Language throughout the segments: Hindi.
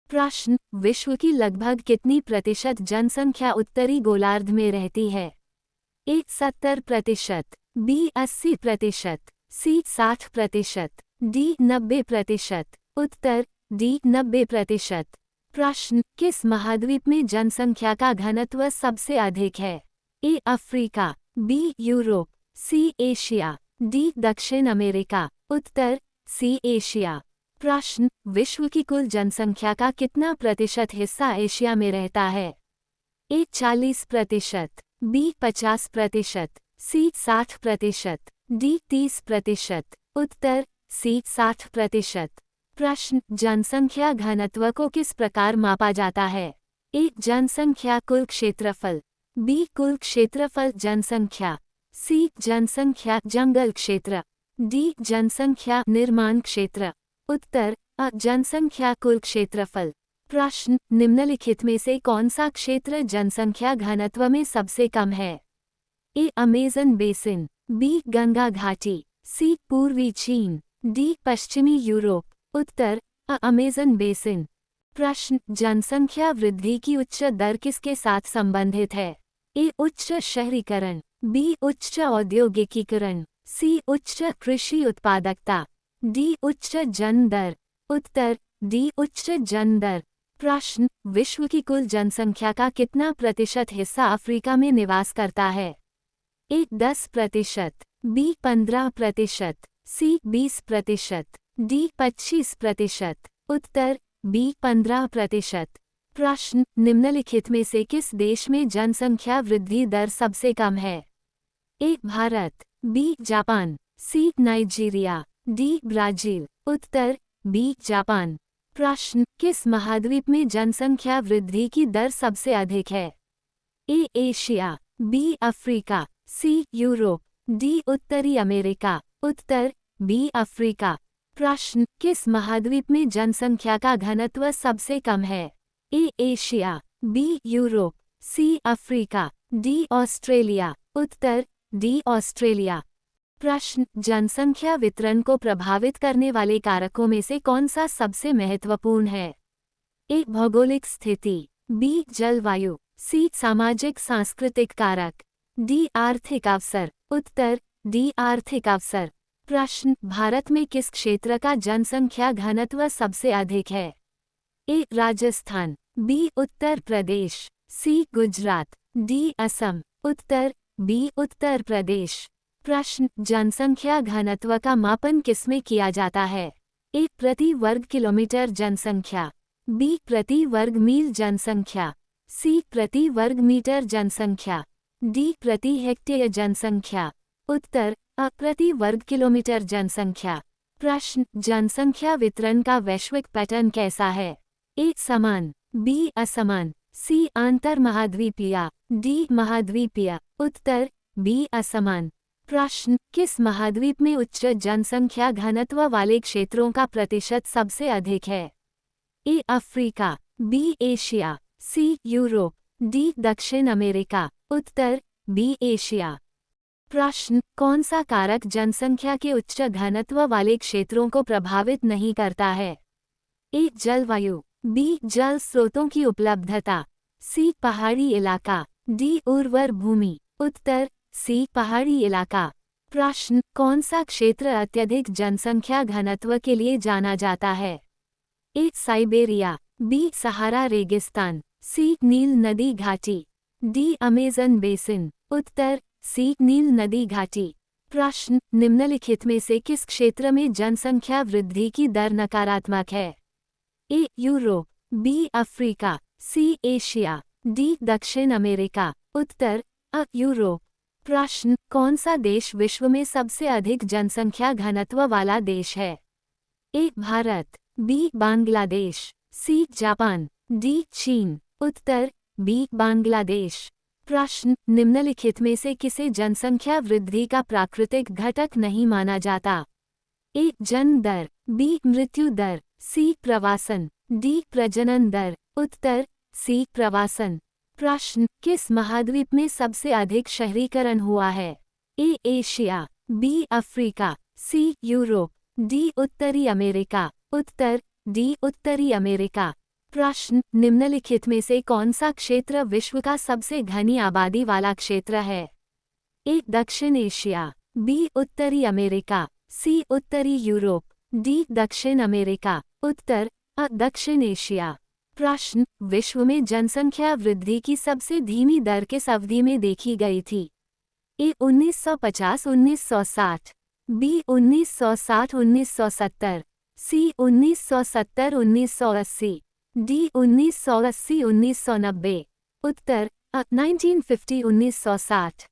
प्रश्न, विश्व की लगभग कितनी प्रतिशत जनसंख्या उत्तरी गोलार्ध में रहती है? ए 70%, बी 80%, सी 60%, डी 90%। उत्तर डी 90%। प्रश्न, किस महाद्वीप में जनसंख्या का घनत्व सबसे अधिक है? A Africa, B Europe, C Asia, D दक्षिण अमेरिका। उत्तर सी एशिया। प्रश्न, विश्व की कुल जनसंख्या का कितना प्रतिशत हिस्सा एशिया में रहता है? ए 40%, बी 50%, सी 60%, डी 30%। उत्तर सी 60%। प्रश्न, जनसंख्या घनत्व को किस प्रकार मापा जाता है? ए जनसंख्या कुल क्षेत्रफल, बी कुल क्षेत्रफल जनसंख्या, सी जनसंख्या जंगल क्षेत्र, डी जनसंख्या निर्माण क्षेत्र। उत्तर अ जनसंख्या कुल क्षेत्रफल। प्रश्न, निम्नलिखित में से कौन सा क्षेत्र जनसंख्या घनत्व में सबसे कम है? ए अमेज़न बेसिन, बी गंगा घाटी, सी पूर्वी चीन, डी पश्चिमी यूरोप। उत्तर अ अमेज़न बेसिन। प्रश्न, जनसंख्या वृद्धि की उच्च दर किसके साथ संबंधित है? ए उच्च शहरीकरण, बी उच्च औद्योगिकीकरण, सी उच्च कृषि उत्पादकता, डी उच्च जन दर। उत्तर डी उच्च जन दर। प्रश्न, विश्व की कुल जनसंख्या का कितना प्रतिशत हिस्सा अफ्रीका में निवास करता है? ए 10%, बी 15%, सी 20%, डी 25%। उत्तर बी 15%। प्रश्न, निम्नलिखित में से किस देश में जनसंख्या वृद्धि दर सबसे कम है? A Bharat, B Japan, C Nigeria, D Brazil. Uttar B Japan. प्रश्न, किस महाद्वीप में जनसंख्या वृद्धि की दर सबसे अधिक है? A Asia, B Africa, C Europe, D उत्तरी अमेरिका। उत्तर बी अफ्रीका। प्रश्न, किस महाद्वीप में जनसंख्या का घनत्व सबसे कम है? A Asia, B Europe, C Africa, D Australia. उत्तर डी ऑस्ट्रेलिया। प्रश्न, जनसंख्या वितरण को प्रभावित करने वाले कारकों में से कौन सा सबसे महत्वपूर्ण है? ए भौगोलिक स्थिति, बी जलवायु, सी सामाजिक सांस्कृतिक कारक, डी आर्थिक अवसर। उत्तर डी आर्थिक अवसर। प्रश्न, भारत में किस क्षेत्र का जनसंख्या घनत्व सबसे अधिक है? ए राजस्थान, बी उत्तर प्रदेश, सी गुजरात, डी असम। उत्तर बी उत्तर प्रदेश। प्रश्न, जनसंख्या घनत्व का मापन किसमें किया जाता है? ए प्रति वर्ग किलोमीटर जनसंख्या, बी प्रति वर्ग मील जनसंख्या, सी प्रति वर्ग मीटर जनसंख्या, डी प्रति हेक्टेयर जनसंख्या। उत्तर अ प्रति वर्ग किलोमीटर जनसंख्या। प्रश्न, जनसंख्या वितरण का वैश्विक पैटर्न कैसा है? ए समान, बी असमान, सी अंतर महाद्वीपीय, डी महाद्वीपीय। उत्तर बी असमान। प्रश्न, किस महाद्वीप में उच्च जनसंख्या घनत्व वाले क्षेत्रों का प्रतिशत सबसे अधिक है? A Africa, B Asia, C Europe, D दक्षिण अमेरिका। उत्तर बी एशिया। प्रश्न, कौन सा कारक जनसंख्या के उच्च घनत्व वाले क्षेत्रों को प्रभावित नहीं करता है? ए जलवायु, बी जल स्रोतों की उपलब्धता, सी पहाड़ी इलाका, डी उर्वर भूमि। उत्तर सी पहाड़ी इलाका। प्रश्न, कौन सा क्षेत्र अत्यधिक जनसंख्या घनत्व के लिए जाना जाता है? ए साइबेरिया, बी सहारा रेगिस्तान, सी नील नदी घाटी, डी अमेज़न बेसिन। उत्तर सी नील नदी घाटी। प्रश्न, निम्नलिखित में से किस क्षेत्र में जनसंख्या वृद्धि की दर नकारात्मक है? A Europe, B Africa, C Asia, D दक्षिण अमेरिका। उत्तर अ यूरोप। प्रश्न, कौन सा देश विश्व में सबसे अधिक जनसंख्या घनत्व वाला देश है? A Bharat, B Bangladesh, C Japan, D चीन। उत्तर बी बांग्लादेश। प्रश्न, निम्नलिखित में से किसे जनसंख्या वृद्धि का प्राकृतिक घटक नहीं माना जाता? ए जन्म दर, बी मृत्यु दर, सी प्रवासन, डी प्रजनन दर। उत्तर सी प्रवासन। प्रश्न, किस महाद्वीप में सबसे अधिक शहरीकरण हुआ है? A Asia, B Africa, C Europe, D उत्तरी अमेरिका। उत्तर डी उत्तरी अमेरिका। प्रश्न, निम्नलिखित में से कौन सा क्षेत्र विश्व का सबसे घनी आबादी वाला क्षेत्र है? ए. दक्षिण एशिया, बी. उत्तरी अमेरिका, सी. उत्तरी यूरोप, डी. दक्षिण अमेरिका। उत्तर अ. दक्षिण एशिया। प्रश्न, विश्व में जनसंख्या वृद्धि की सबसे धीमी दर किस अवधि में देखी गई थी? ए. 1950-1960, बी. 1960-1970, सी. 1970-1980, डी. 1980-1990। उत्तर अ. 1950-1960।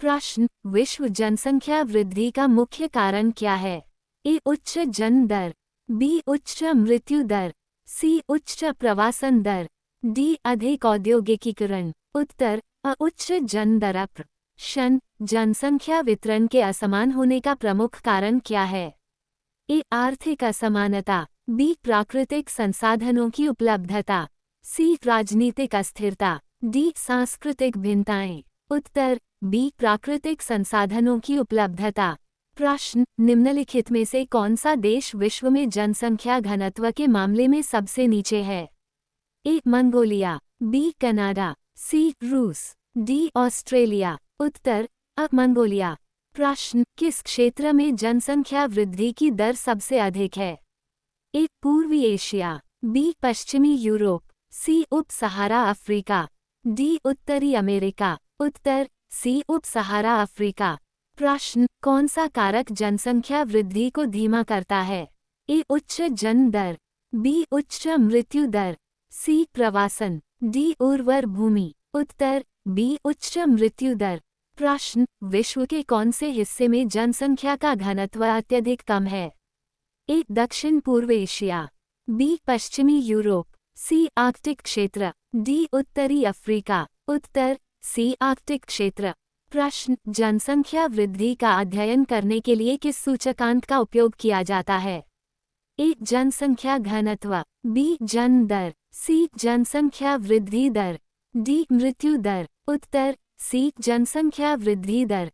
प्रश्न, विश्व जनसंख्या वृद्धि का मुख्य कारण क्या है? ए. उच्च जन्म दर, बी. उच्च मृत्यु दर, सी. उच्च प्रवासन दर, डी. अधिक औद्योगिकीकरण। उत्तर अ. उच्च जन्म दर। प्रश्न, जनसंख्या वितरण के असमान होने का प्रमुख कारण क्या है? ए. आर्थिक असमानता, बी. प्राकृतिक संसाधनों की उपलब्धता, सी. राजनीतिक अस्थिरता, डी. सांस्कृतिक भिन्नताएं। उत्तर बी. प्राकृतिक संसाधनों की उपलब्धता। प्रश्न, निम्नलिखित में से कौन सा देश विश्व में जनसंख्या घनत्व के मामले में सबसे नीचे है? A. Mongolia, B. Canada, C. रूस, डी. ऑस्ट्रेलिया। उत्तर अ. मंगोलिया। प्रश्न, किस क्षेत्र में जनसंख्या वृद्धि की दर सबसे अधिक है? ए. पूर्वी एशिया, बी. पश्चिमी यूरोप, सी. उप सहारा अफ्रीका, डी. उत्तरी अमेरिका। उत्तर सी. उप सहारा अफ्रीका। प्रश्न, कौन सा कारक जनसंख्या वृद्धि को धीमा करता है? ए. उच्च जन्म दर, बी. उच्च मृत्यु दर, सी. प्रवासन, डी. उर्वर भूमि। उत्तर बी. उच्च मृत्यु दर। प्रश्न, विश्व के कौन से हिस्से में जनसंख्या का घनत्व अत्यधिक कम है? ए. दक्षिण पूर्व एशिया, बी. पश्चिमी यूरोप, सी. आर्कटिक क्षेत्र, डी. उत्तरी अफ्रीका। उत्तर सी. आर्कटिक क्षेत्र। प्रश्न, जनसंख्या वृद्धि का अध्ययन करने के लिए किस सूचकांक का उपयोग किया जाता है? ए. जनसंख्या घनत्व, बी. जन्म दर, सी. जनसंख्या वृद्धि दर, डी. मृत्यु दर। उत्तर सी. जनसंख्या वृद्धि दर।